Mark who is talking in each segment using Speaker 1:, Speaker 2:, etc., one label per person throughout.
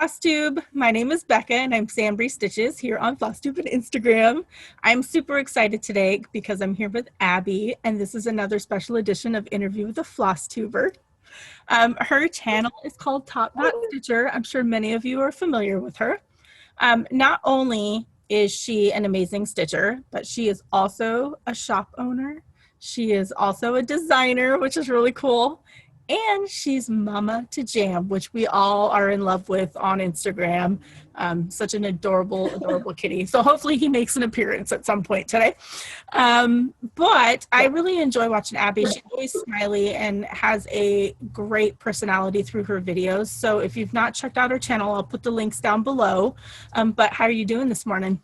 Speaker 1: Flosstube. My name is Becca and I'm SamBrie Stitches here on Flosstube and Instagram. I'm super excited today because I'm here with Abby and this is another special edition of Interview with a Flosstuber. Her channel is called Top Knot Stitcher. I'm sure many of you are familiar with her. Not only is she an amazing stitcher, but she is also a shop owner. She is also a designer, which is really cool. And she's mama to Jam, which we all are in love with on Instagram. Such an adorable, adorable kitty. So hopefully he makes an appearance at some point today. But I really enjoy watching Abby. She's always smiley and has a great personality through her videos. So if you've not checked out her channel, I'll put the links down below. But how are you doing this morning?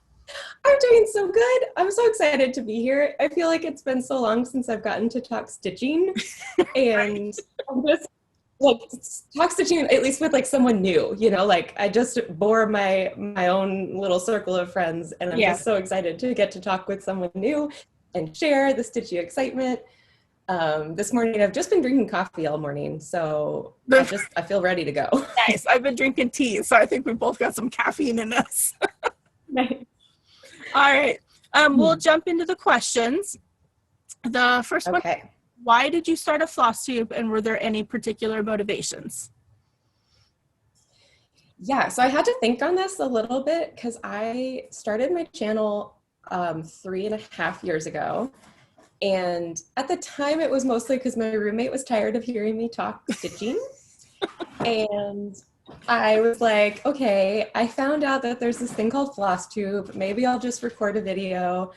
Speaker 2: I'm doing so good. I'm so excited to be here. I feel like it's been so long since I've gotten to talk stitching and I'm just like talk stitching at least with like someone new, you know, like I just bore my own little circle of friends and I'm just so excited to get to talk with someone new and share the stitchy excitement. This morning I've just been drinking coffee all morning, so I feel ready to go.
Speaker 1: Nice. I've been drinking tea, so I think we both got some caffeine in us.
Speaker 2: Nice.
Speaker 1: All right, we'll jump into the questions. The first one, why did you start a Flosstube and were there any particular motivations?
Speaker 2: Yeah, so I had to think on this a little bit because I started my channel 3.5 years ago. And at the time it was mostly because my roommate was tired of hearing me talk stitching. And I was like, okay, I found out that there's this thing called Flosstube. Maybe I'll just record a video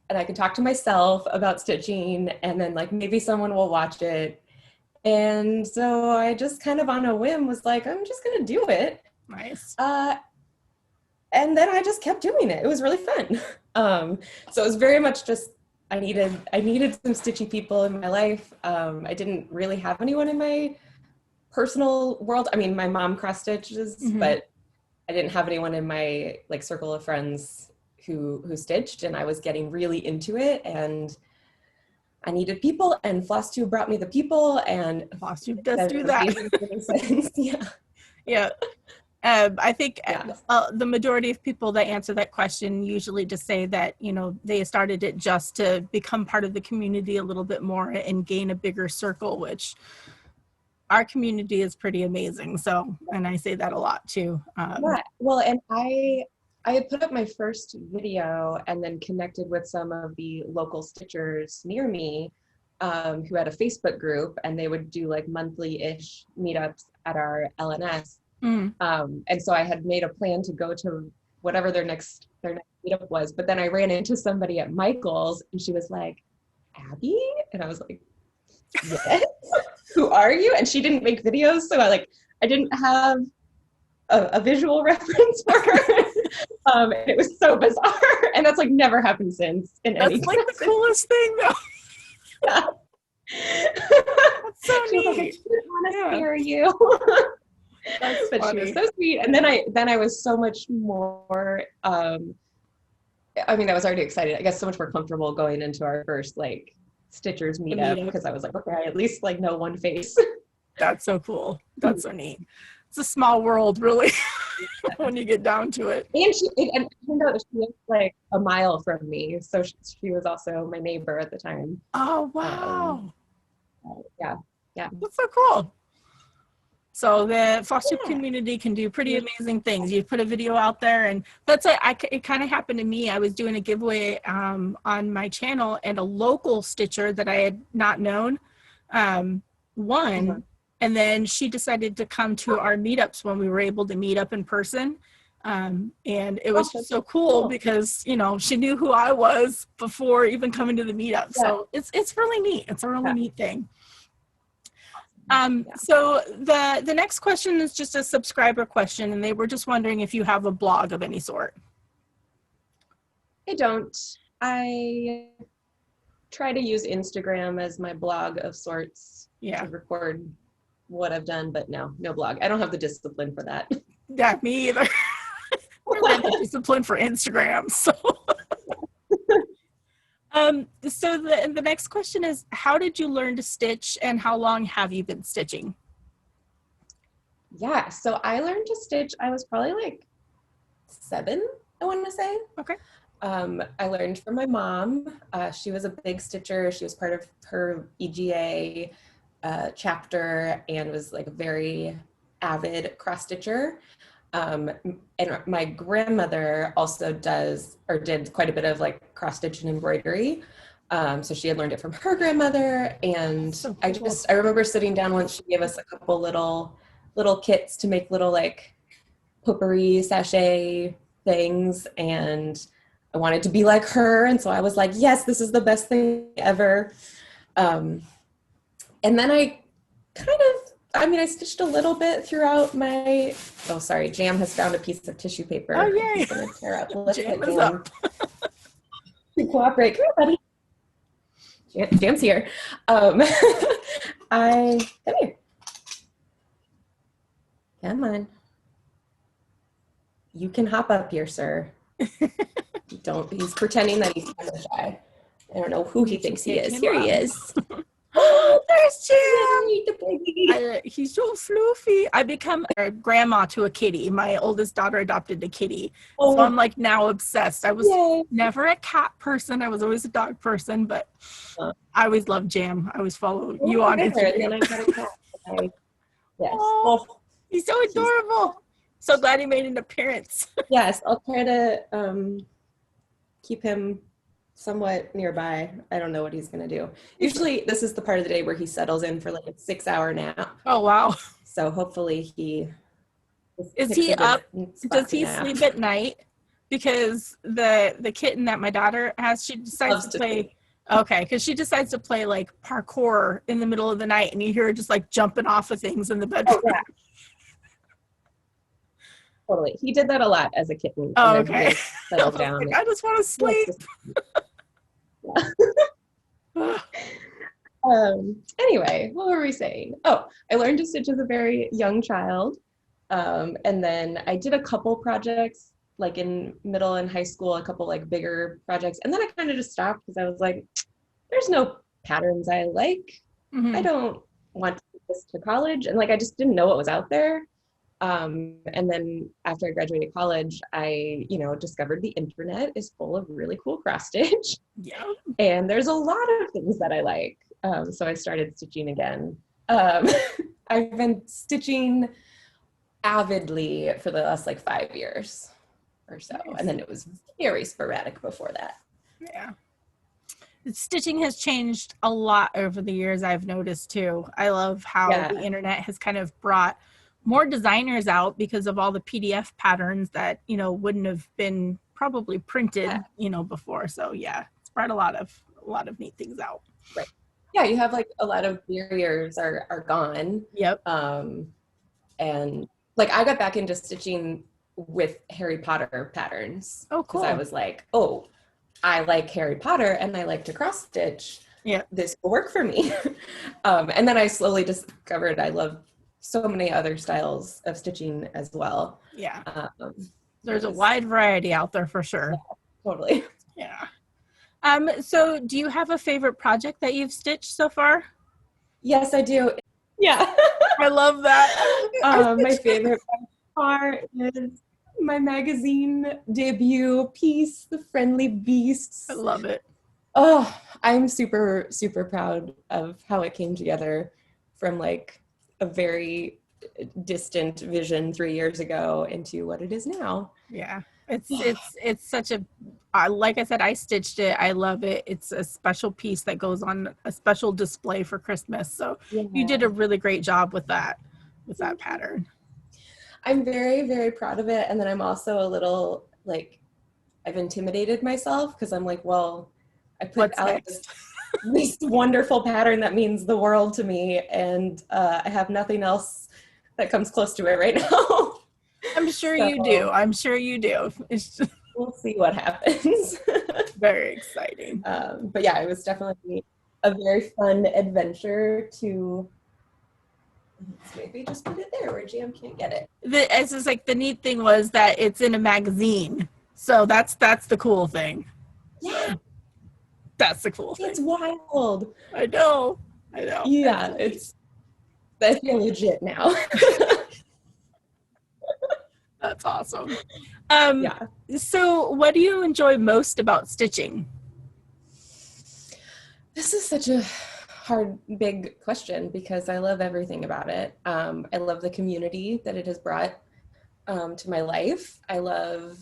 Speaker 2: and I can talk to myself about stitching and then like maybe someone will watch it. And so I just kind of on a whim was like, I'm just gonna do it.
Speaker 1: Nice.
Speaker 2: And then I just kept doing it. It was really fun. So it was very much just, I needed some stitchy people in my life. I didn't really have anyone in my personal world. I mean, my mom cross stitches, but I didn't have anyone in my like circle of friends who stitched, and I was getting really into it and I needed people, and Flosstube brought me the people, and
Speaker 1: Flosstube does do that. Yeah. I think the majority of people that answer that question usually just say that, you know, they started it just to become part of the community a little bit more and gain a bigger circle, which our community is pretty amazing. So, and I say that a lot too.
Speaker 2: Well, and I had put up my first video and then connected with some of the local stitchers near me who had a Facebook group, and they would do like monthly-ish meetups at our LNS. And so I had made a plan to go to whatever their next meetup was, but then I ran into somebody at Michael's and she was like, Abby? And I was like, yes. Who are you? And she didn't make videos, so I didn't have a visual reference for her. It was so bizarre, and that's like never happened since.
Speaker 1: That's like the coolest thing, though.
Speaker 2: Yeah.
Speaker 1: That's so neat.
Speaker 2: Like, I didn't want to scare you.
Speaker 1: That's
Speaker 2: but
Speaker 1: funny.
Speaker 2: She was so sweet, and then I was so much more. I mean, I was already excited. I guess so much more comfortable going into our first like Stitchers meetup because I was like, okay, I at least like know one face.
Speaker 1: That's so cool. That's so neat. It's a small world, really, when you get down to it.
Speaker 2: And it turned out she was like a mile from me, so she was also my neighbor at the time.
Speaker 1: Oh wow!
Speaker 2: Yeah.
Speaker 1: That's so cool. So the Flosstube community can do pretty amazing things. You put a video out there, and that's it kind of happened to me. I was doing a giveaway on my channel, and a local stitcher that I had not known won. And then she decided to come to our meetups when we were able to meet up in person. And it was just so cool because, you know, she knew who I was before even coming to the meetup. So it's really neat. It's a really neat thing. So the next question is just a subscriber question, and they were just wondering if you have a blog of any sort.
Speaker 2: I don't. I try to use Instagram as my blog of sorts to record what I've done, but no blog. I don't have the discipline for that.
Speaker 1: Yeah, me either. We're like the discipline for Instagram, so. So the next question is, how did you learn to stitch and how long have you been stitching?
Speaker 2: Yeah, so I learned to stitch, I was probably like 7, I want to say.
Speaker 1: Okay.
Speaker 2: I learned from my mom. She was a big stitcher. She was part of her EGA chapter and was like a very avid cross stitcher. And my grandmother also does or did quite a bit of like cross stitch and embroidery. So she had learned it from her grandmother, and
Speaker 1: So cool.
Speaker 2: I remember sitting down once. She gave us a couple little kits to make little like potpourri sachet things, and I wanted to be like her, and so I was like, yes, this is the best thing ever. Um, and then I stitched a little bit throughout my, oh, sorry, Jam has found a piece of tissue paper.
Speaker 1: Oh, yay.
Speaker 2: He's gonna tear up. Let's
Speaker 1: Jam
Speaker 2: let
Speaker 1: is
Speaker 2: Jam
Speaker 1: up.
Speaker 2: to cooperate. Come here, buddy. Jam's here. Come here. Come on. You can hop up here, sir. He's pretending that he's kind of shy. I don't know who he thinks he is. Here he is.
Speaker 1: Oh, there's Jam.
Speaker 2: Yay, the baby.
Speaker 1: He's so fluffy. I become a grandma to a kitty. My oldest daughter adopted a kitty.
Speaker 2: Oh,
Speaker 1: so I'm like now obsessed. I was
Speaker 2: yay.
Speaker 1: never a cat person. I was always a dog person, but I always loved Jam. I always follow you on Instagram.
Speaker 2: And then I got a cat. Yes.
Speaker 1: Oh, he's so adorable. So glad he made an appearance.
Speaker 2: Yes, I'll try to keep him somewhat nearby. I don't know what he's going to do. Usually this is the part of the day where he settles in for like a 6-hour nap.
Speaker 1: Oh, wow.
Speaker 2: So hopefully
Speaker 1: is he up? Does he sleep at night? Because the kitten that my daughter has, she decides to play. Okay, because she decides to play like parkour in the middle of the night, and you hear her just like jumping off of things in the bedroom.
Speaker 2: Oh, yeah. Totally. He did that a lot as a kitten.
Speaker 1: Oh, okay.
Speaker 2: Settled down.
Speaker 1: Like, I just want to sleep.
Speaker 2: Anyway, what were we saying? Oh, I learned to stitch as a very young child. And then I did a couple projects like in middle and high school, a couple like bigger projects. And then I kind of just stopped because I was like, there's no patterns I like. Mm-hmm. I don't want to take this to college. And like, I just didn't know what was out there. And then after I graduated college, I, discovered the internet is full of really cool cross stitch.
Speaker 1: Yeah.
Speaker 2: And there's a lot of things that I like. So I started stitching again. I've been stitching avidly for the last like 5 years or so. Nice. And then it was very sporadic before that.
Speaker 1: Yeah. Stitching has changed a lot over the years, I've noticed too. I love how the internet has kind of brought more designers out because of all the PDF patterns that, wouldn't have been probably printed, before. So yeah, it's brought a lot of neat things out.
Speaker 2: Right. Yeah, you have like a lot of barriers are gone.
Speaker 1: Yep.
Speaker 2: And like I got back into stitching with Harry Potter patterns.
Speaker 1: Oh, cool.
Speaker 2: Because I was like, oh, I like Harry Potter and I like to cross stitch.
Speaker 1: Yeah.
Speaker 2: This will work for me. And then I slowly discovered I love so many other styles of stitching as well.
Speaker 1: Yeah. There's a wide variety out there for sure.
Speaker 2: Yeah, totally.
Speaker 1: Yeah. So do you have a favorite project that you've stitched so far?
Speaker 2: Yes, I do. Yeah.
Speaker 1: I love that.
Speaker 2: My favorite part is my magazine debut piece, The Friendly Beasts.
Speaker 1: I love it.
Speaker 2: Oh, I'm super, super proud of how it came together from like a very distant vision 3 years ago into what it is now.
Speaker 1: Yeah. It's such a, like I said, I stitched it. I love it. It's a special piece that goes on a special display for Christmas. So you did a really great job with that pattern.
Speaker 2: I'm very, very proud of it. And then I'm also a little like, I've intimidated myself because I'm like, well, I put out this wonderful pattern that means the world to me. And I have nothing else that comes close to it right now.
Speaker 1: I'm sure you do. I'm sure you do. It's just...
Speaker 2: We'll see what happens.
Speaker 1: Very exciting.
Speaker 2: But yeah, it was definitely a very fun adventure to maybe just put it there where Jam can't get it.
Speaker 1: It's just like the neat thing was that it's in a magazine. So that's the cool thing.
Speaker 2: Yeah.
Speaker 1: That's the cool thing.
Speaker 2: It's wild.
Speaker 1: I know.
Speaker 2: Yeah, I feel legit now.
Speaker 1: That's awesome. Um,
Speaker 2: Yeah.
Speaker 1: so what do you enjoy most about stitching?
Speaker 2: This is such a hard, big question because I love everything about it. I love the community that it has brought to my life. I love,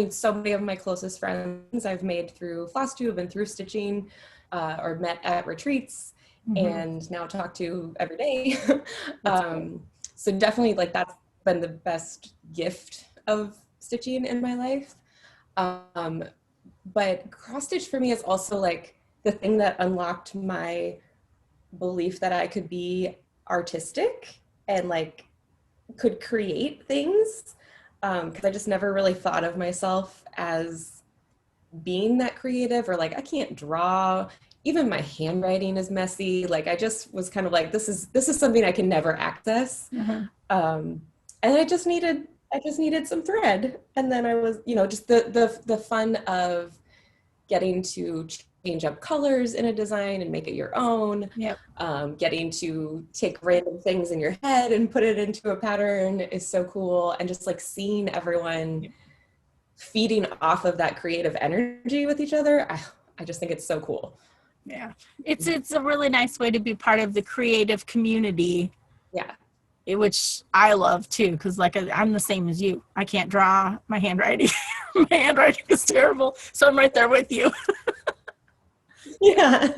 Speaker 2: so many of my closest friends I've made through Flosstube and through stitching, or met at retreats,
Speaker 1: Mm-hmm.
Speaker 2: and now talk to every day.
Speaker 1: That's cool.
Speaker 2: So definitely, like, that's been the best gift of stitching in my life. Um, but cross stitch for me is also like the thing that unlocked my belief that I could be artistic and like could create things, because I just never really thought of myself as being that creative, or like I can't draw, even my handwriting is messy. Like I just was kind of like, this is something I can never access.
Speaker 1: Mm-hmm.
Speaker 2: um, and I just needed some thread, and then I was, just the fun of getting to change up colors in a design and make it your own,
Speaker 1: Yep.
Speaker 2: getting to take random things in your head and put it into a pattern is so cool. And just like seeing everyone
Speaker 1: Yep.
Speaker 2: feeding off of that creative energy with each other, I just think it's so cool.
Speaker 1: Yeah. It's a really nice way to be part of the creative community,
Speaker 2: Yeah.
Speaker 1: which I love too, because like I'm the same as you. I can't draw my handwriting. My handwriting is terrible. So I'm right there with you.
Speaker 2: Yeah.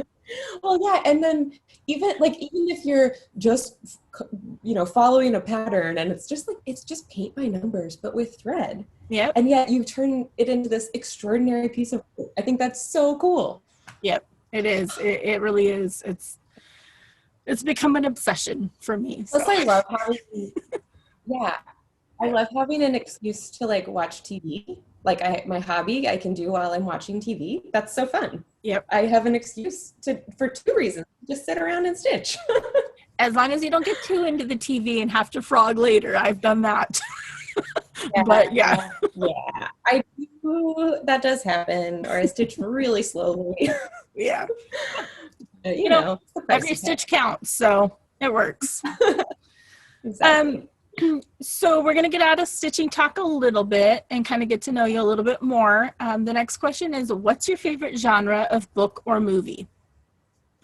Speaker 2: Well, yeah. And then even if you're just, following a pattern, and it's just paint by numbers, but with thread.
Speaker 1: Yep.
Speaker 2: And yet you turn it into this extraordinary piece of art. I think that's so cool.
Speaker 1: Yep. It is. It really is. It's become an obsession for me. So.
Speaker 2: Plus, I love having, yeah, I love having an excuse to like watch TV. Like my hobby I can do while I'm watching TV. That's so fun.
Speaker 1: Yep.
Speaker 2: I have an excuse for two reasons. Just sit around and stitch.
Speaker 1: As long as you don't get too into the TV and have to frog later. I've done that.
Speaker 2: Yeah,
Speaker 1: But yeah.
Speaker 2: yeah, I do. That does happen, or I stitch really slowly.
Speaker 1: Yeah.
Speaker 2: You know, it's the price
Speaker 1: every
Speaker 2: you
Speaker 1: stitch counts, so it works.
Speaker 2: pay. Exactly.
Speaker 1: So we're going to get out of stitching talk a little bit and kind of get to know you a little bit more. The next question is, what's your favorite genre of book or movie?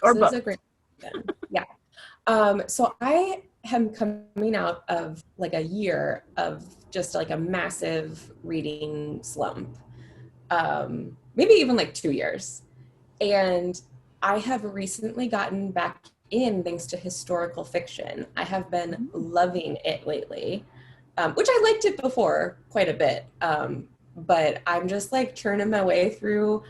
Speaker 1: Or
Speaker 2: This
Speaker 1: book?
Speaker 2: is a great question. Yeah. So I am coming out of like a year of just like a massive reading slump. Maybe even like 2 years. And I have recently gotten back in thanks to historical fiction. I have been loving it lately, which I liked it before quite a bit. But I'm just like churning my way through,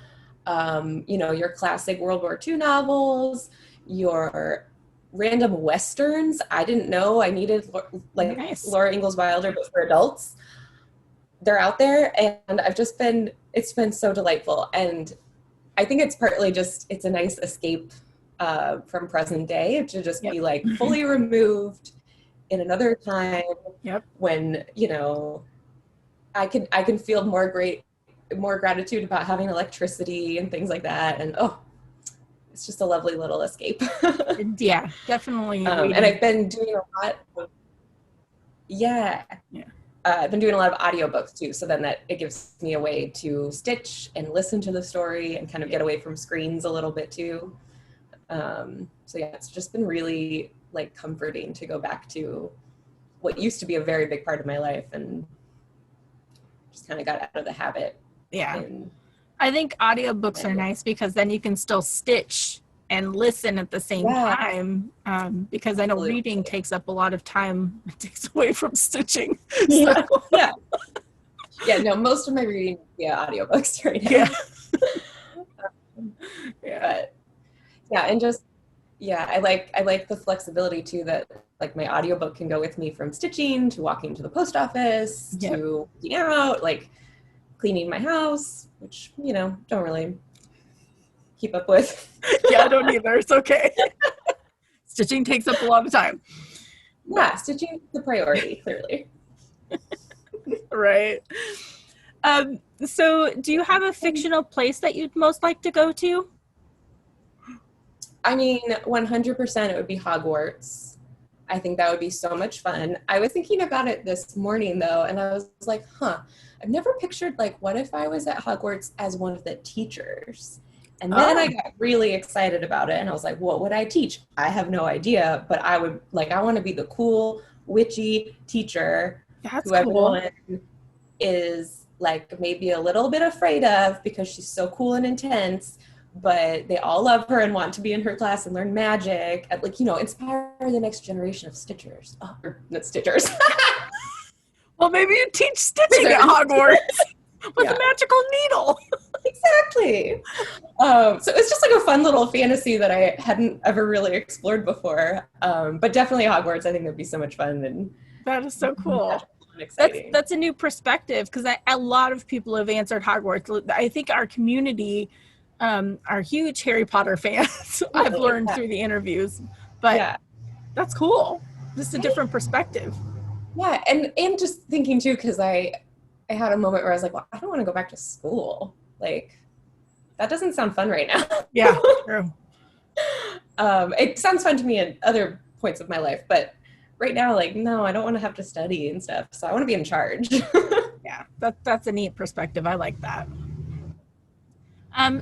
Speaker 2: your classic World War II novels, your random Westerns. I didn't know I needed like
Speaker 1: Nice.
Speaker 2: Laura Ingalls Wilder, but for adults. They're out there, and it's been so delightful. And I think it's partly just, it's a nice escape from present day to just
Speaker 1: Yep.
Speaker 2: be like fully removed in another time.
Speaker 1: Yep.
Speaker 2: When, I can feel more gratitude about having electricity and things like that. And it's just a lovely little escape.
Speaker 1: Yeah, definitely.
Speaker 2: And I've been doing a lot of, yeah.
Speaker 1: Yeah.
Speaker 2: I've been doing a lot of audiobooks too, so then that it gives me a way to stitch and listen to the story and kind of get away from screens a little bit too. So yeah, it's just been really like comforting to go back to what used to be a very big part of my life, and just kind of got out of the habit.
Speaker 1: Yeah.
Speaker 2: And
Speaker 1: I think audiobooks are nice because then you can still stitch and listen at the same time, because I know reading takes up a lot of time. It takes away from stitching.
Speaker 2: Yeah.
Speaker 1: So.
Speaker 2: Yeah. Yeah, no, most of my reading via audiobooks right now.
Speaker 1: Yeah. Yeah.
Speaker 2: But yeah, and just, yeah, I like the flexibility too, that like my audiobook can go with me from stitching to walking to the post office,
Speaker 1: Yep.
Speaker 2: to eating out, like cleaning my house, which, don't really keep up with.
Speaker 1: Yeah, I don't either. It's okay. Stitching takes up a lot of time.
Speaker 2: Yeah, stitching is the priority, clearly.
Speaker 1: Right. So do you have a fictional place that you'd most like to go to?
Speaker 2: I mean, 100% it would be Hogwarts. I think that would be so much fun. I was thinking about it this morning though, and I was like, I've never pictured like, what if I was at Hogwarts as one of the teachers? And then I got really excited about it and I was like, what would I teach? I have no idea, but I would like, I want to be the cool, witchy teacher
Speaker 1: That's
Speaker 2: who
Speaker 1: cool.
Speaker 2: everyone is like maybe a little bit afraid of because she's so cool and intense, but they all love her and want to be in her class and learn magic and like, you know, inspire the next generation of stitchers. Oh, not stitchers.
Speaker 1: Well, maybe you teach stitching at Hogwarts with a magical needle.
Speaker 2: Exactly. So it's just like a fun little fantasy that I hadn't ever really explored before. But definitely Hogwarts, I think that'd be so much fun. And
Speaker 1: that is so cool.
Speaker 2: Exciting.
Speaker 1: That's a new perspective because a lot of people have answered Hogwarts. I think our community are huge Harry Potter fans. I've learned through the interviews, but that's cool. Just a different perspective.
Speaker 2: Yeah, and just thinking too, because I had a moment where I was like, well, I don't want to go back to school. Like, that doesn't sound fun right now.
Speaker 1: Yeah, true.
Speaker 2: It sounds fun to me at other points of my life, but right now, like, no, I don't want to have to study and stuff. So I want to be in charge.
Speaker 1: Yeah, that's a neat perspective. I like that.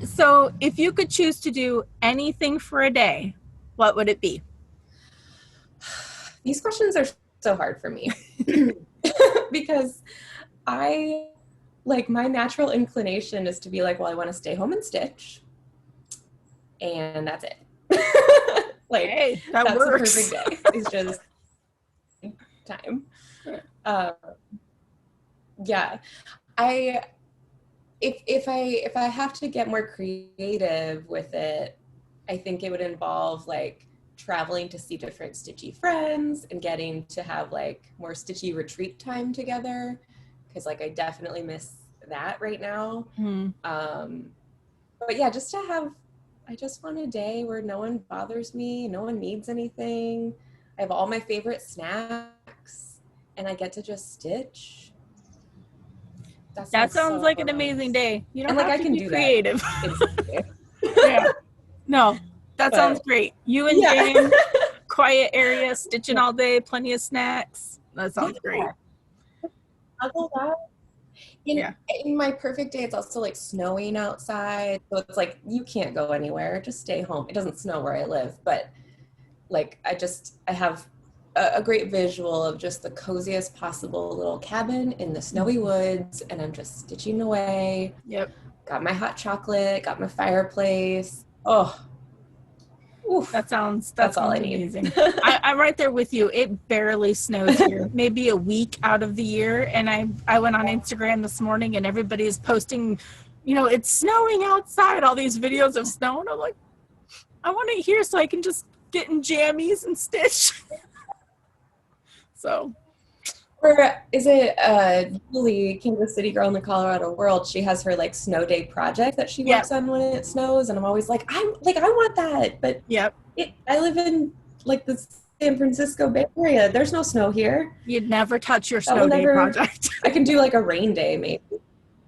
Speaker 1: So if you could choose to do anything for a day, what would it be?
Speaker 2: These questions are so hard for me because my natural inclination is to be like, well, I want to stay home and stitch. And that's it. Like,
Speaker 1: hey,
Speaker 2: that's
Speaker 1: works.
Speaker 2: a perfect day. It's just time. Yeah. If I have to get more creative with it, I think it would involve like traveling to see different stitchy friends and getting to have like more stitchy retreat time together, because like I definitely miss that right now. But yeah, I just want a day where no one bothers me, no one needs anything. I have all my favorite snacks and I get to just stitch.
Speaker 1: That sounds like an amazing day. You don't have to be creative. Yeah. No, that sounds great. You and Jane, quiet area, stitching all day, plenty of snacks. That sounds great.
Speaker 2: In my perfect day, it's also like snowing outside. So it's like, you can't go anywhere. Just stay home. It doesn't snow where I live, but like, I have a great visual of just the coziest possible little cabin in the snowy woods. And I'm just stitching away.
Speaker 1: Yep.
Speaker 2: Got my hot chocolate, got my fireplace. Oh, oof.
Speaker 1: That's
Speaker 2: all I need.
Speaker 1: Amazing. I'm right there with you. It barely snows here, maybe a week out of the year. And I went on Instagram this morning and everybody is posting, you know, it's snowing outside, all these videos of snow. And I'm like, I want it here so I can just get in jammies and stitch. So.
Speaker 2: Or is it Julie, Kansas City girl in the Colorado world? She has her like snow day project that she works on when it snows, and I'm always like, I want that, but I live in like the San Francisco Bay Area. There's no snow here.
Speaker 1: You'd never touch your snow day project.
Speaker 2: I can do like a rain day maybe.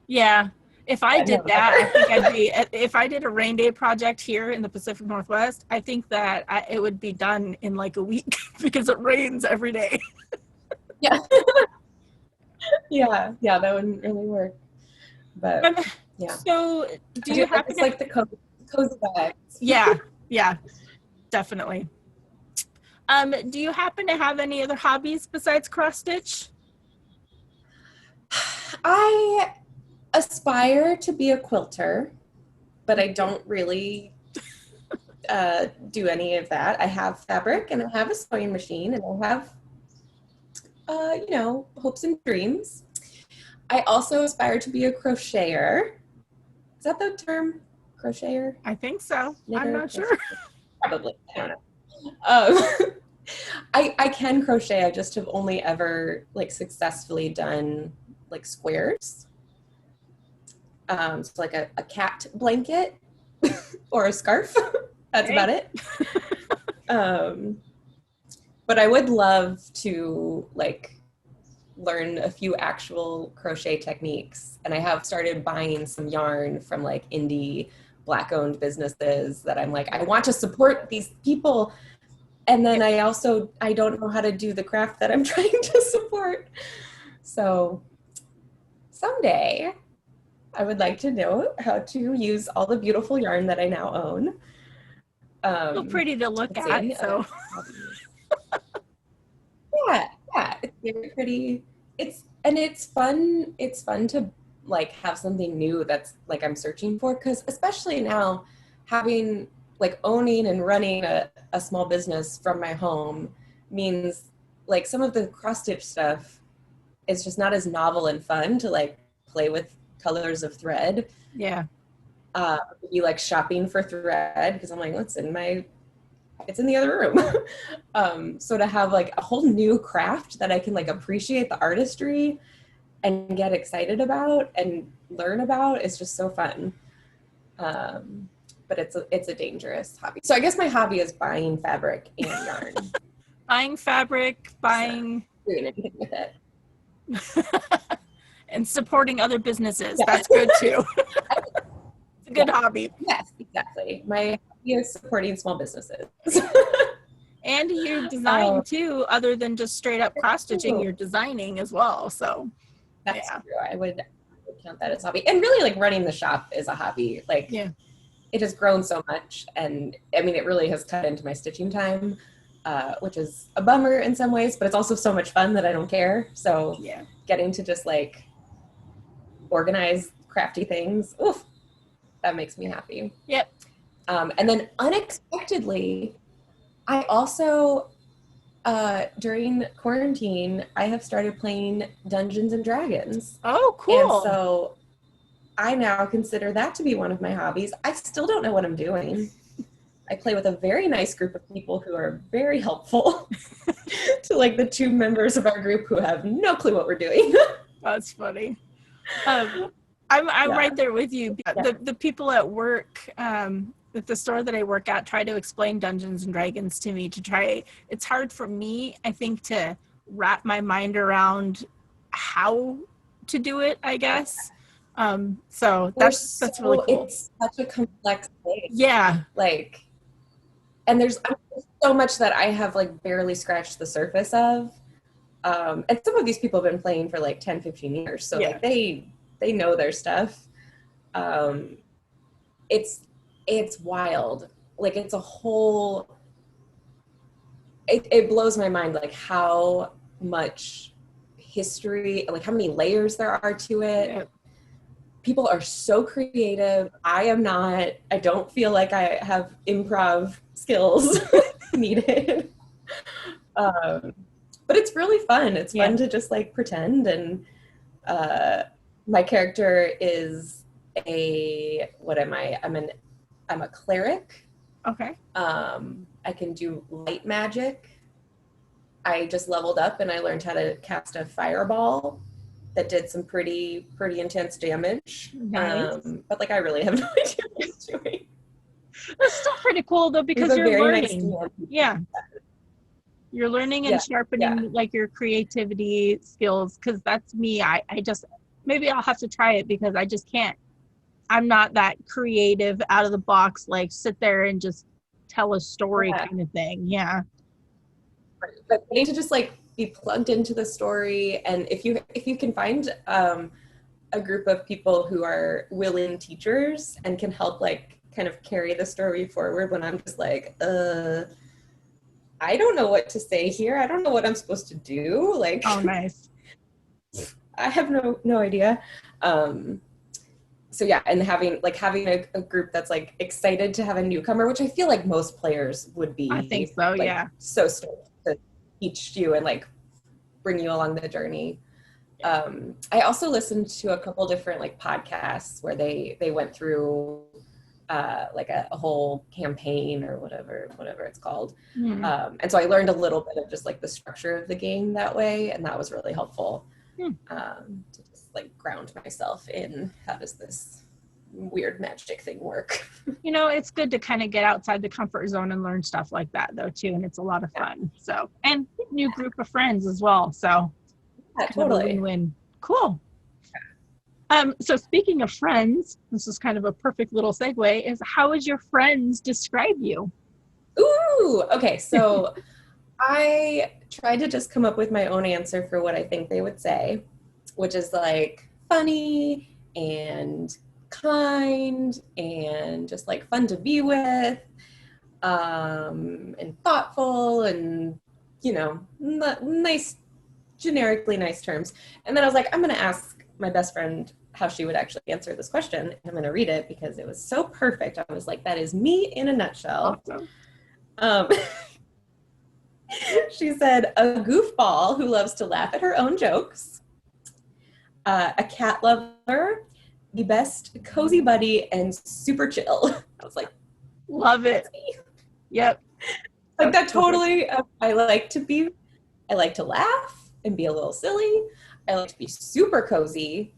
Speaker 1: Yeah. If I did that, I think I'd be, if I did a rain day project here in the Pacific Northwest, I think that it would be done in like a week because it rains every day.
Speaker 2: Yeah. yeah, that wouldn't really work. But yeah.
Speaker 1: So do you happen
Speaker 2: to like the cozy bags?
Speaker 1: Yeah, definitely. Do you happen to have any other hobbies besides cross stitch?
Speaker 2: I aspire to be a quilter, but I don't really do any of that. I have fabric and I have a sewing machine and I have hopes and dreams. I also aspire to be a crocheter. Is that the term? Crocheter?
Speaker 1: I think so. Knitter? I'm not sure.
Speaker 2: Probably. I don't know. I can crochet. I just have only ever like successfully done like squares. So like a cat blanket or a scarf. That's about it. But I would love to like learn a few actual crochet techniques. And I have started buying some yarn from like indie Black-owned businesses that I'm like, I want to support these people And then I don't know how to do the craft that I'm trying to support. So someday I would like to know how to use all the beautiful yarn that I now own.
Speaker 1: So pretty to look
Speaker 2: Let's see,
Speaker 1: at.
Speaker 2: any
Speaker 1: So
Speaker 2: other hobbies? Yeah, it's very pretty. It's fun. It's fun to like have something new that's like I'm searching for, because especially now having like owning and running a small business from my home means like some of the cross stitch stuff is just not as novel and fun to like play with colors of thread.
Speaker 1: yeah.
Speaker 2: You like shopping for thread because I'm like, it's in the other room. So to have like a whole new craft that I can like appreciate the artistry and get excited about and learn about is just so fun. But it's a dangerous hobby. So I guess my hobby is buying fabric and yarn.
Speaker 1: Buying fabric, buying
Speaker 2: Doing anything with it.
Speaker 1: and supporting other businesses.
Speaker 2: Yeah.
Speaker 1: That's good too. It's a good hobby.
Speaker 2: Yes, exactly. My hobby is supporting small businesses.
Speaker 1: And you design too, other than just straight up cross stitching,
Speaker 2: true.
Speaker 1: you're designing as well. So
Speaker 2: That's true. I would count that as a hobby. And really like running the shop is a hobby. Like it has grown so much. And I mean, it really has cut into my stitching time, which is a bummer in some ways, but it's also so much fun that I don't care. So getting to just like organize crafty things, oof, that makes me happy.
Speaker 1: Yep.
Speaker 2: And then unexpectedly, I also, during quarantine, I have started playing Dungeons and Dragons.
Speaker 1: Oh, cool.
Speaker 2: And so I now consider that to be one of my hobbies. I still don't know what I'm doing. I play with a very nice group of people who are very helpful to like the 2 members of our group who have no clue what we're doing.
Speaker 1: That's funny. I'm right there with you. The people at work, at the store that I work at, try to explain Dungeons and Dragons to me it's hard for me, I think, to wrap my mind around how to do it, I guess. So that's really cool.
Speaker 2: It's such a complex thing.
Speaker 1: Yeah.
Speaker 2: Like, and there's so much that I have like barely scratched the surface of. And some of these people have been playing for like 10, 15 years. So like they know their stuff. It's wild. Like it's a whole, it blows my mind like how much history, like how many layers there are to it. Yeah. People are so creative. I am not. I don't feel like I have improv skills needed. But it's really fun. It's fun to just like pretend. And my character is what am I? I'm a cleric.
Speaker 1: Okay.
Speaker 2: I can do light magic. I just leveled up and I learned how to cast a fireball that did some pretty intense damage.
Speaker 1: Nice.
Speaker 2: But like I really have no idea what it's doing.
Speaker 1: That's still pretty cool though, because you're learning. Nice you're learning and sharpening like your creativity skills, because that's me. I just, maybe I'll have to try it because I just can't. I'm not that creative out of the box, like sit there and just tell a story kind of thing. Yeah.
Speaker 2: But you need to just like be plugged into the story, and if you can find a group of people who are willing teachers and can help like kind of carry the story forward when I'm just like I don't know what to say here, I don't know what I'm supposed to do, like
Speaker 1: oh nice.
Speaker 2: I have no idea. So and having a group that's like excited to have a newcomer, which I feel like most players would be.
Speaker 1: I think so,
Speaker 2: like, so stoked to teach you and like bring you along the journey. I also listened to a couple different like podcasts where they went through like a whole campaign or whatever it's called. Mm-hmm. And so I learned a little bit of just like the structure of the game that way, and that was really helpful. To just like ground myself in how does this weird magic thing work.
Speaker 1: It's good to kind of get outside the comfort zone and learn stuff like that though too, and it's a lot of fun. So, and new group of friends as well, so
Speaker 2: totally
Speaker 1: win-win. Cool. So speaking of friends, this is kind of a perfect little segue, is how would your friends describe you?
Speaker 2: Ooh, okay. So I tried to just come up with my own answer for what I think they would say, which is like funny and kind and just like fun to be with, and thoughtful and, nice, generically nice terms. And then I was like, I'm going to ask my best friend how she would actually answer this question. And I'm going to read it because it was so perfect. I was like, that is me in a nutshell.
Speaker 1: Awesome.
Speaker 2: Um, she said, a goofball who loves to laugh at her own jokes, a cat lover, the best cozy buddy, and super chill. I was like,
Speaker 1: love it. Yep.
Speaker 2: Like that totally, I like to laugh and be a little silly. I like to be super cozy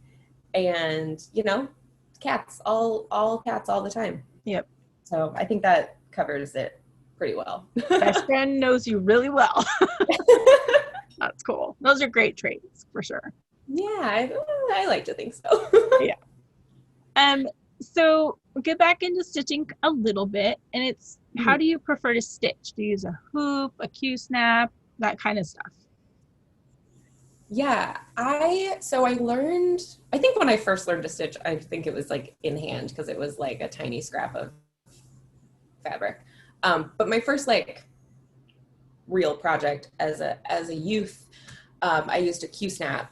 Speaker 2: and, cats, all cats all the time.
Speaker 1: Yep.
Speaker 2: So I think that covers it pretty well.
Speaker 1: Best friend knows you really well. That's cool. Those are great traits for sure.
Speaker 2: Yeah, I like to think so.
Speaker 1: Yeah. So we'll get back into stitching a little bit, and it's how do you prefer to stitch? Do you use a hoop, a Q-snap, that kind of stuff?
Speaker 2: Yeah, I learned, I think when I first learned to stitch, I think it was like in hand because it was like a tiny scrap of fabric. But my first like real project as a youth, I used a Q-snap,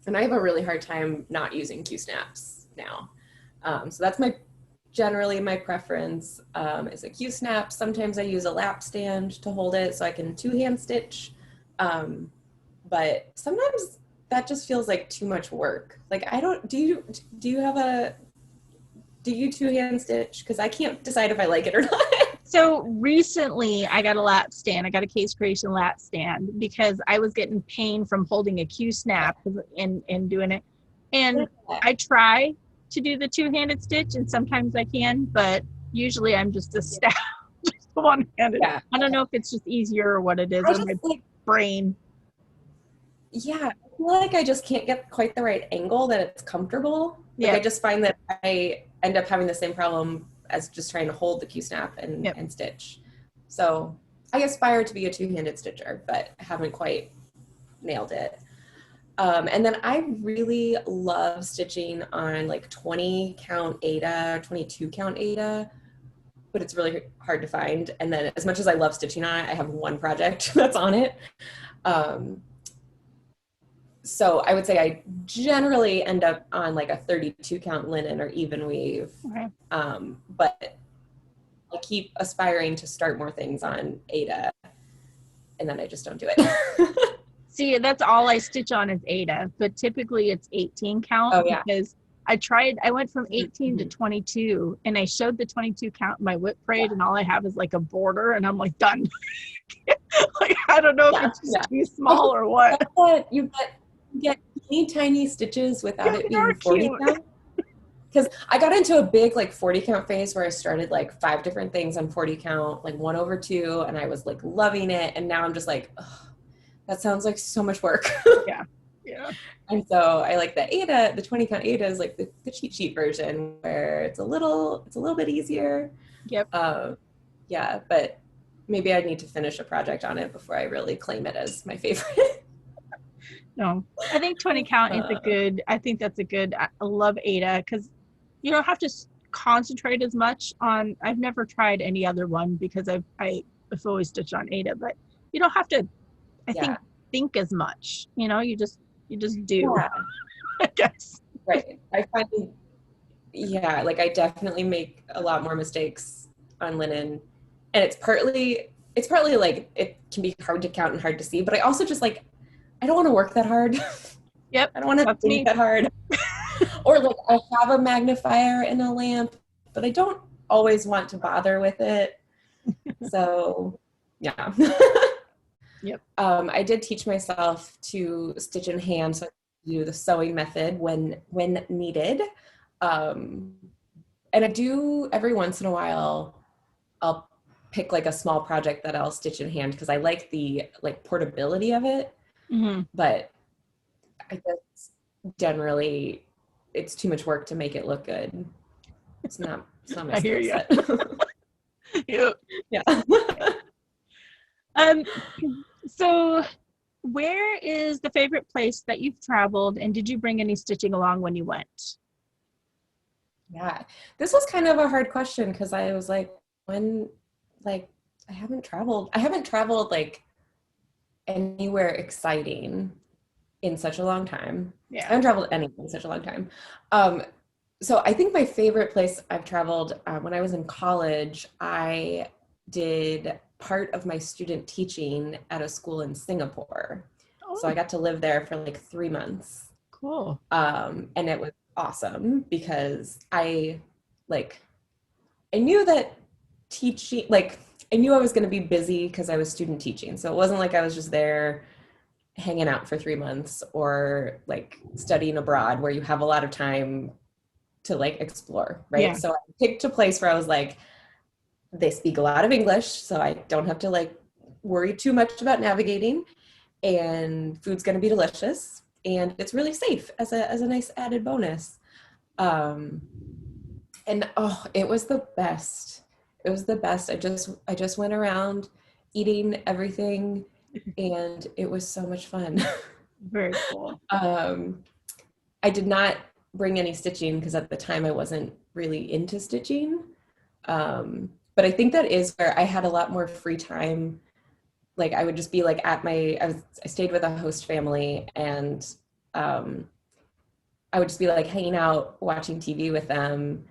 Speaker 2: and I have a really hard time not using Q-snaps now. So that's generally my preference, is a Q-snap. Sometimes I use a lap stand to hold it so I can two-hand stitch. But sometimes that just feels like too much work. Like do you two-hand stitch? Because I can't decide if I like it or not.
Speaker 1: So recently I got a lap stand. I got a Case Creation lap stand because I was getting pain from holding a Q-snap and doing it. And I try to do the two-handed stitch, and sometimes I can, but usually I'm just a staff, just one-handed. Yeah. I don't know if it's just easier or what it is, or my brain.
Speaker 2: Yeah, I feel like I just can't get quite the right angle that it's comfortable. Like, I just find that I end up having the same problem as just trying to hold the Q-snap and stitch. So I aspire to be a two-handed stitcher, but I haven't quite nailed it. And then I really love stitching on like 20 count Aida, 22 count Aida, but it's really hard to find. And then as much as I love stitching on it, I have one project that's on it. So I would say I generally end up on like a 32 count linen or even weave. Okay. But I keep aspiring to start more things on Aida, and then I just don't do it.
Speaker 1: See, that's all I stitch on is Aida, but typically it's 18 count. Oh, yeah. Because I went from 18 to 22, and I showed the 22 count in my whip braid, and all I have is like a border, and I'm like, done. Like, I don't know if it's just too small or what.
Speaker 2: You get teeny tiny stitches without it being 40 count. Because I got into a big like 40 count phase where I started like 5 different things on 40 count, like 1/2, and I was like loving it. And now I'm just like, oh, that sounds like so much work.
Speaker 1: Yeah. Yeah.
Speaker 2: And so I like the Aida, the 20 count Aida is like the cheat sheet version where it's a little bit easier.
Speaker 1: Yep.
Speaker 2: Yeah, but maybe I need to finish a project on it before I really claim it as my favorite.
Speaker 1: No, I think 20 count is I think that's a good, I love Aida because you don't have to concentrate as much on, I've never tried any other one because I've always stitched on Aida, but you don't have to, think as much, you just do, I guess.
Speaker 2: Right. I find, like I definitely make a lot more mistakes on linen, and it's partly like it can be hard to count and hard to see, but I also just like, I don't want to work that hard.
Speaker 1: Yep.
Speaker 2: I don't want to think that hard. Or like I have a magnifier and a lamp, but I don't always want to bother with it. So yeah.
Speaker 1: Yep.
Speaker 2: I did teach myself to stitch in hand, so I do the sewing method when needed. And I do every once in a while, I'll pick like a small project that I'll stitch in hand because I like the like portability of it. Mm-hmm. But I guess generally it's too much work to make it look good. It's not my
Speaker 1: I hear you. Yeah.
Speaker 2: Yeah.
Speaker 1: Um, so where is the favorite place that you've traveled, and did you bring any stitching along when you went?
Speaker 2: Yeah. This was kind of a hard question because I was like, when, like, I haven't traveled like anywhere exciting in such a long time. I
Speaker 1: Yeah.
Speaker 2: haven't traveled anywhere in such a long time. Um, so I think my favorite place I've traveled, when I was in college, I did part of my student teaching at a school in Singapore. So I
Speaker 1: Oh,
Speaker 2: got to live there for like 3 months.
Speaker 1: cool.
Speaker 2: And it was awesome because like I knew that teaching, like I knew I was going to be busy because I was student teaching. So it wasn't like I was just there hanging out for 3 months or like studying abroad where you have a lot of time to like explore, right?
Speaker 1: Yeah.
Speaker 2: So I picked a place where I was like, they speak a lot of English, so I don't have to like worry too much about navigating, and food's going to be delicious, and it's really safe as a nice added bonus. Um, and oh, it was the best. It was the best. I just went around eating everything, and it was so much fun.
Speaker 1: Very cool.
Speaker 2: um, I did not bring any stitching because at the time I wasn't really into stitching. But I think that is where I had a lot more free time. Like I would just be like I stayed with a host family, and um, I would just be like hanging out, watching TV with them,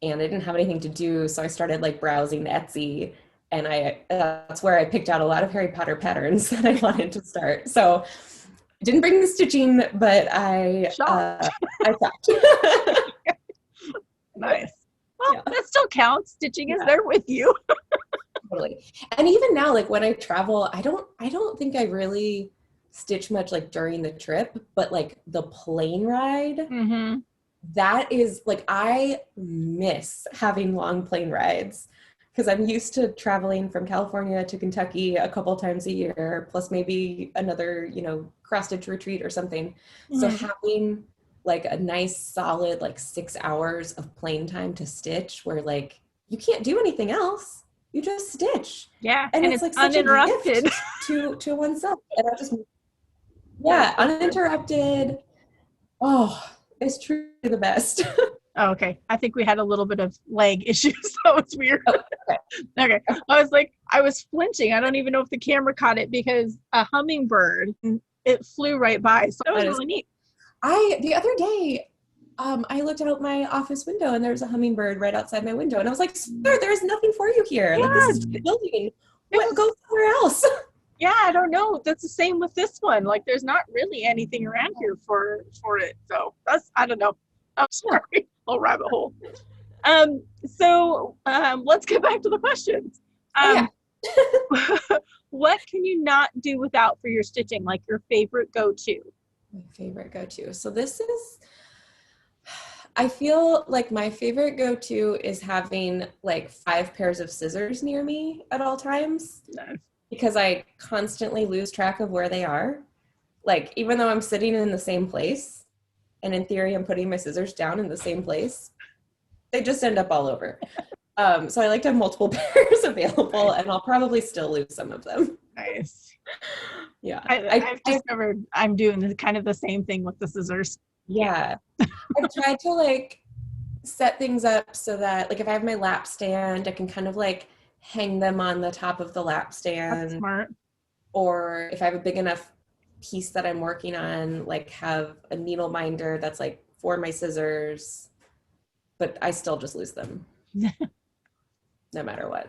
Speaker 2: and I didn't have anything to do. So I started like browsing Etsy, and that's where I picked out a lot of Harry Potter patterns that I wanted to start. So I didn't bring the stitching, but
Speaker 1: Shocked.
Speaker 2: I thought.
Speaker 1: Nice. Well,
Speaker 2: Yeah.
Speaker 1: that still counts. Stitching is
Speaker 2: Yeah.
Speaker 1: there with you.
Speaker 2: Totally. And even now, like when I travel, I don't think I really stitch much like during the trip, but like the plane ride,
Speaker 1: Mm-hmm.
Speaker 2: that is like I miss having long plane rides because I'm used to traveling from California to Kentucky a couple times a year, plus maybe another, cross stitch retreat or something. So
Speaker 1: Mm-hmm.
Speaker 2: having like a nice solid like 6 hours of plane time to stitch where like you can't do anything else. You just stitch.
Speaker 1: Yeah,
Speaker 2: And
Speaker 1: and
Speaker 2: it's
Speaker 1: it's
Speaker 2: like such a
Speaker 1: uninterrupted.
Speaker 2: gift to oneself. And I just
Speaker 1: That's
Speaker 2: yeah,
Speaker 1: so true.
Speaker 2: uninterrupted. Oh, it's truly the best.
Speaker 1: Oh, okay. I think we had a little bit of leg issues. That was weird.
Speaker 2: Oh, okay.
Speaker 1: Okay. I was flinching. I don't even know if the camera caught it because a hummingbird, it flew right by. So that was
Speaker 2: That is
Speaker 1: really neat.
Speaker 2: the other day, I looked out my office window and there was a hummingbird right outside my window. And I was like, sir, there's nothing for you here. Like this
Speaker 1: Yeah.
Speaker 2: is building. What,
Speaker 1: There's,
Speaker 2: go somewhere else.
Speaker 1: yeah, I don't know. That's the same with this one. Like there's not really anything around here for it. So that's I don't know. I'm
Speaker 2: Yeah.
Speaker 1: sorry. Little rabbit hole. Let's get back to the questions.
Speaker 2: Oh yeah.
Speaker 1: Um, what can you not do without for your stitching? Like your favorite go-to?
Speaker 2: My favorite go-to. So this is, I feel like my favorite go-to is having like 5 pairs of scissors near me at all times
Speaker 1: No.
Speaker 2: because I constantly lose track of where they are. Like even though I'm sitting in the same place, and in theory I'm putting my scissors down in the same place, they just end up all over. So I like to have multiple pairs available, and I'll probably still lose some of them.
Speaker 1: Nice.
Speaker 2: Yeah,
Speaker 1: I've discovered I'm doing kind of the same thing with the scissors.
Speaker 2: yeah. I've tried to like set things up so that like if I have my lap stand, I can kind of like hang them on the top of the lap
Speaker 1: That's
Speaker 2: stand,
Speaker 1: smart.
Speaker 2: or if I have a big enough piece that I'm working on, like have a needle minder that's like for my scissors, but I still just lose them no matter what.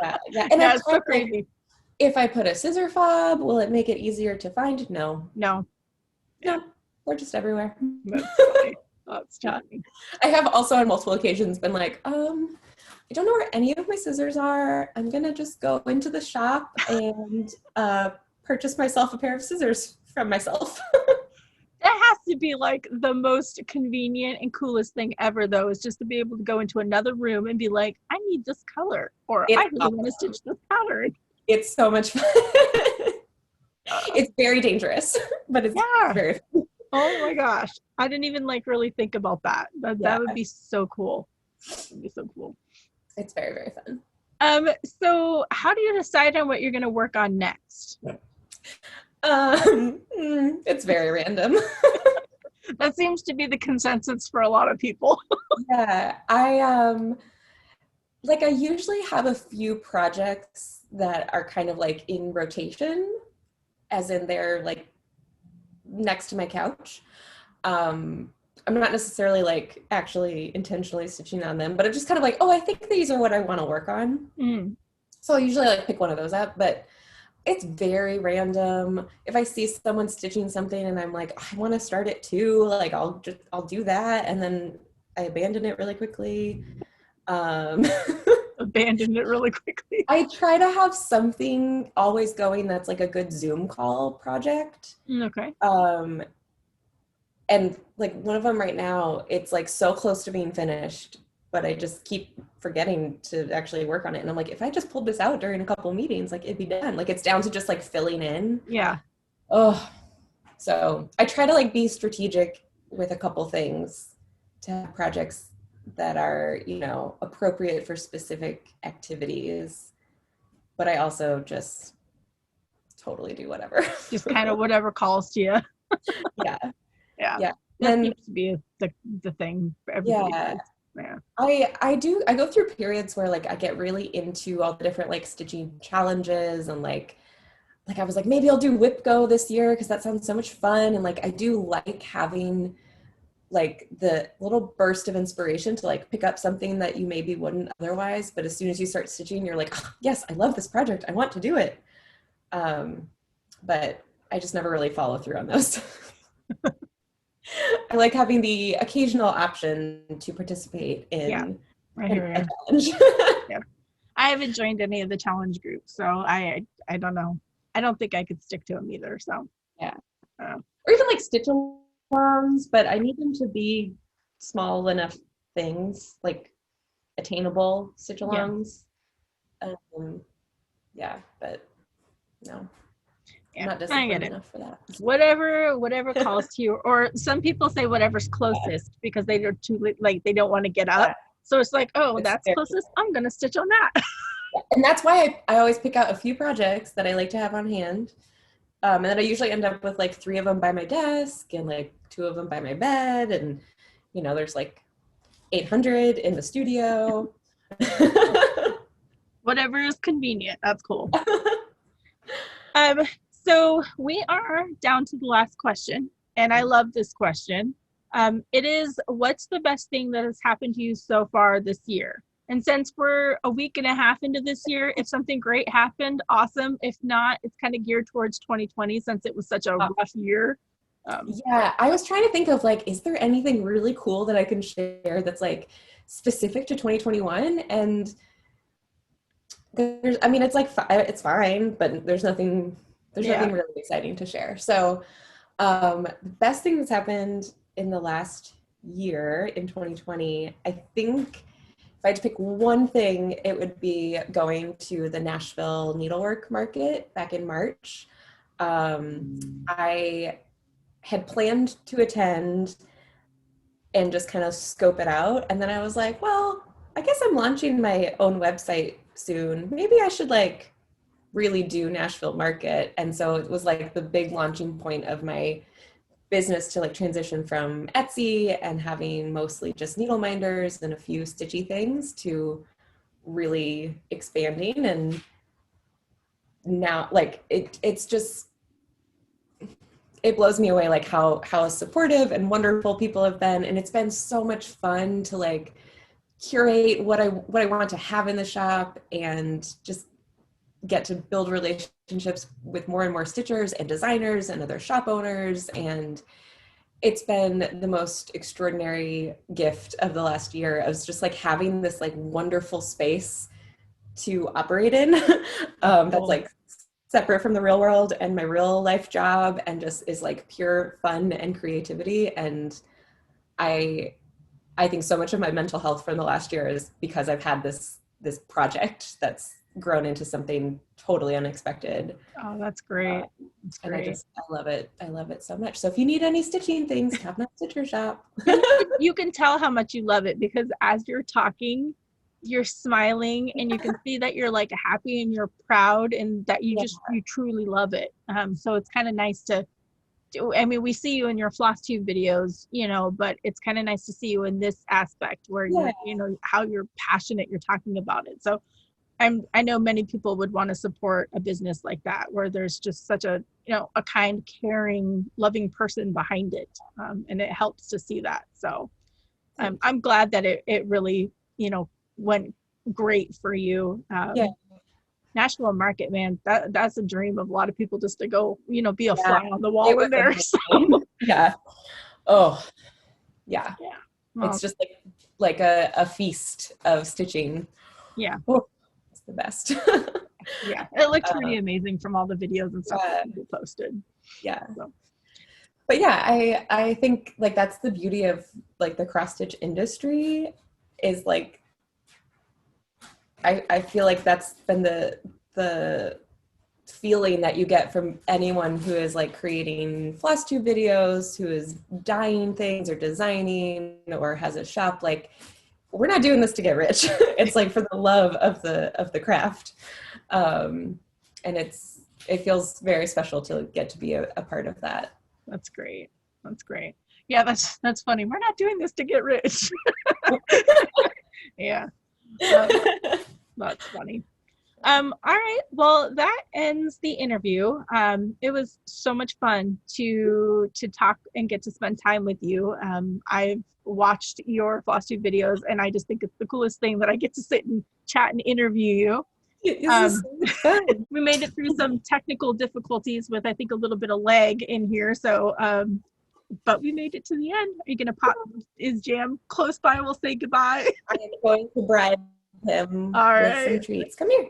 Speaker 2: Yeah, yeah. And
Speaker 1: Yeah,
Speaker 2: I've
Speaker 1: it's so
Speaker 2: tried, like,
Speaker 1: crazy.
Speaker 2: if I put a scissor fob, will it make it easier to find? No.
Speaker 1: No,
Speaker 2: No, they're just everywhere.
Speaker 1: that's funny. That's too
Speaker 2: Yeah.
Speaker 1: funny.
Speaker 2: I have also on multiple occasions been like, I don't know where any of my scissors are. I'm gonna just go into the shop and purchase myself a pair of scissors from myself.
Speaker 1: That has to be like the most convenient and coolest thing ever, though, is just to be able to go into another room and be like, I need this color, or
Speaker 2: It's
Speaker 1: I really want to stitch this pattern.
Speaker 2: It's so much fun. It's very dangerous, but it's
Speaker 1: Yeah.
Speaker 2: very fun.
Speaker 1: Oh my gosh. I didn't even like really think about that. That
Speaker 2: Yeah,
Speaker 1: would be so cool. That would be so cool.
Speaker 2: it's very, very fun.
Speaker 1: So how do you decide on what you're going to work on next?
Speaker 2: It's very random.
Speaker 1: That seems to be the consensus for a lot of people.
Speaker 2: Yeah, I usually have a few projects that are kind of like in rotation, as in they're like next to my couch. I'm not necessarily like actually intentionally stitching on them, but I'm just kind of like, oh, I think these are what I want to work on.
Speaker 1: Mm.
Speaker 2: So I'll usually like pick one of those up, but it's very random. If I see someone stitching something and I'm like, I want to start it too, like I'll do that, and then I abandon it really quickly. Um,
Speaker 1: Abandoned it really quickly.
Speaker 2: I try to have something always going that's like a good Zoom call project.
Speaker 1: Okay.
Speaker 2: And like one of them right now, it's like so close to being finished, but I just keep forgetting to actually work on it. And I'm like, if I just pulled this out during a couple meetings, like it'd be done. Like it's down to just like filling in.
Speaker 1: Yeah.
Speaker 2: Oh, so I try to like be strategic with a couple things to have projects that are, appropriate for specific activities. But I also just totally do whatever.
Speaker 1: Just kind of whatever calls to you.
Speaker 2: Yeah.
Speaker 1: Yeah.
Speaker 2: Yeah.
Speaker 1: That
Speaker 2: And
Speaker 1: seems to be the thing for everybody.
Speaker 2: yeah,
Speaker 1: Yeah.
Speaker 2: I go through periods where like I get really into all the different like stitching challenges, and like I was like, maybe I'll do whip go this year because that sounds so much fun. And like I do like having like the little burst of inspiration to like pick up something that you maybe wouldn't otherwise, but as soon as you start stitching, you're like, oh, yes, I love this project, I want to do it. But I just never really follow through on those. I like having the occasional option to participate in
Speaker 1: I hear
Speaker 2: a
Speaker 1: you.
Speaker 2: challenge.
Speaker 1: Yeah. I haven't joined any of the challenge groups, so I don't know. I don't think I could stick to them either. So
Speaker 2: Yeah. Or even like stitch alongs, but I need them to be small enough things, like attainable stitch alongs. Yeah, but no. I'm not disciplined enough for that.
Speaker 1: Whatever calls to you, or some people say whatever's closest because they're too like they don't want to get up. So it's like, oh,
Speaker 2: It's
Speaker 1: that's
Speaker 2: fair.
Speaker 1: closest. I'm gonna stitch on that.
Speaker 2: And that's why I always pick out a few projects that I like to have on hand. And then I usually end up with like 3 of them by my desk and like 2 of them by my bed. And, there's like 800 in the studio.
Speaker 1: Whatever is convenient. That's cool. So we are down to the last question, and I love this question. It is, what's the best thing that has happened to you so far this year? And since we're a week and a half into this year, if something great happened, awesome. If not, it's kind of geared towards 2020 since it was such a rough year.
Speaker 2: Yeah, I was trying to think of like, is there anything really cool that I can share that's like specific to 2021? And it's like, it's fine, but there's nothing really exciting to share. So the best thing that's happened in the last year in 2020, I think if I had to pick one thing, it would be going to the Nashville Needlework Market back in March. I had planned to attend and just kind of scope it out. And then I was like, well, I guess I'm launching my own website soon. Maybe I should like really do Nashville Market. And so it was like the big launching point of my business to like transition from Etsy and having mostly just needle minders and a few stitchy things to really expanding. And now like it's just, it blows me away like how supportive and wonderful people have been. And it's been so much fun to like curate what I want to have in the shop and just get to build relationships with more and more stitchers and designers and other shop owners. And it's been the most extraordinary gift of the last year. I was just like having this like wonderful space to operate in that's like separate from the real world and my real life job, and just is like pure fun and creativity. And I think so much of my mental health from the last year is because I've had this project that's grown into something totally unexpected.
Speaker 1: Oh, that's great. That's great.
Speaker 2: And I love it. I love it so much. So if you need any stitching things, have my stitcher shop.
Speaker 1: You can tell how much you love it because as you're talking, you're smiling and you can see that you're like happy and you're proud and that you
Speaker 2: Yeah.
Speaker 1: just you truly love it. So it's kind of nice to I mean, we see you in your Flosstube videos, you know, but it's kind of nice to see you in this aspect where
Speaker 2: Yeah.
Speaker 1: you know, how you're passionate, you're talking about it. So I know many people would want to support a business like that, where there's just such a, you know, a kind, caring, loving person behind it. And it helps to see that. So I'm glad that it really, you know, went great for you.
Speaker 2: Yeah.
Speaker 1: Nashville Market, man, that's a dream of a lot of people, just to go, you know, be a
Speaker 2: Yeah.
Speaker 1: fly on the
Speaker 2: It
Speaker 1: wall
Speaker 2: was
Speaker 1: in there. So,
Speaker 2: amazing. Yeah. Oh, yeah.
Speaker 1: yeah.
Speaker 2: It's just like a feast of stitching.
Speaker 1: Yeah.
Speaker 2: Oh, it's the best.
Speaker 1: Yeah. It looks pretty amazing from all the videos and stuff
Speaker 2: Yeah.
Speaker 1: that people posted.
Speaker 2: Yeah.
Speaker 1: So.
Speaker 2: But yeah, I think like that's the beauty of like the cross stitch industry is like I feel like that's been the feeling that you get from anyone who is like creating Flosstube videos, who is dyeing things or designing or has a shop. Like, we're not doing this to get rich. It's like for the love of the craft. And it feels very special to get to be a part of that.
Speaker 1: That's great. That's great. Yeah, that's funny. We're not doing this to get rich. Yeah. That's funny. All right. Well, that ends the interview. It was so much fun to talk and get to spend time with you. I've watched your Flosstube videos, and I just think it's the coolest thing that I get to sit and chat and interview you.
Speaker 2: This is so fun.
Speaker 1: We made it through some technical difficulties with, I think, a little bit of lag in here. So, but we made it to the end. Are you gonna pop? Is Jam close by? We'll say goodbye.
Speaker 2: I am going to bribe him
Speaker 1: All
Speaker 2: with
Speaker 1: right.
Speaker 2: some treats. Come here.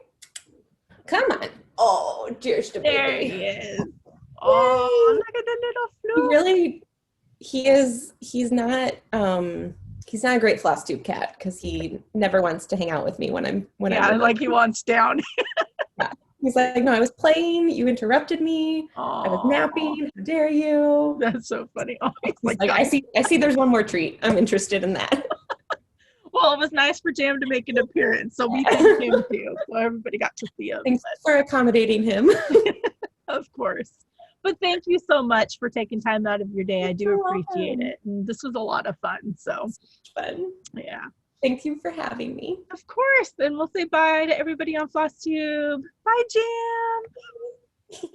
Speaker 2: Come on. Oh, dearest of
Speaker 1: There
Speaker 2: baby.
Speaker 1: he is. Oh, look at the little Flo.
Speaker 2: He's not a great Flosstube cat because he never wants to hang out with me when I'm
Speaker 1: like he wants down.
Speaker 2: Yeah. He's like, no, I was playing, you interrupted me.
Speaker 1: Aww.
Speaker 2: I was napping. How dare you?
Speaker 1: That's so funny. Oh,
Speaker 2: he's like I see there's one more treat. I'm interested in that.
Speaker 1: Well, it was nice for Jam to make an appearance, so we thank him too. So everybody got to see him.
Speaker 2: Thanks for accommodating him.
Speaker 1: Of course. But thank you so much for taking time out of your day. I do appreciate it. And this was a lot of fun. So
Speaker 2: fun.
Speaker 1: Yeah.
Speaker 2: Thank you for having me.
Speaker 1: Of course. Then we'll say bye to everybody on Flosstube. Bye, Jam.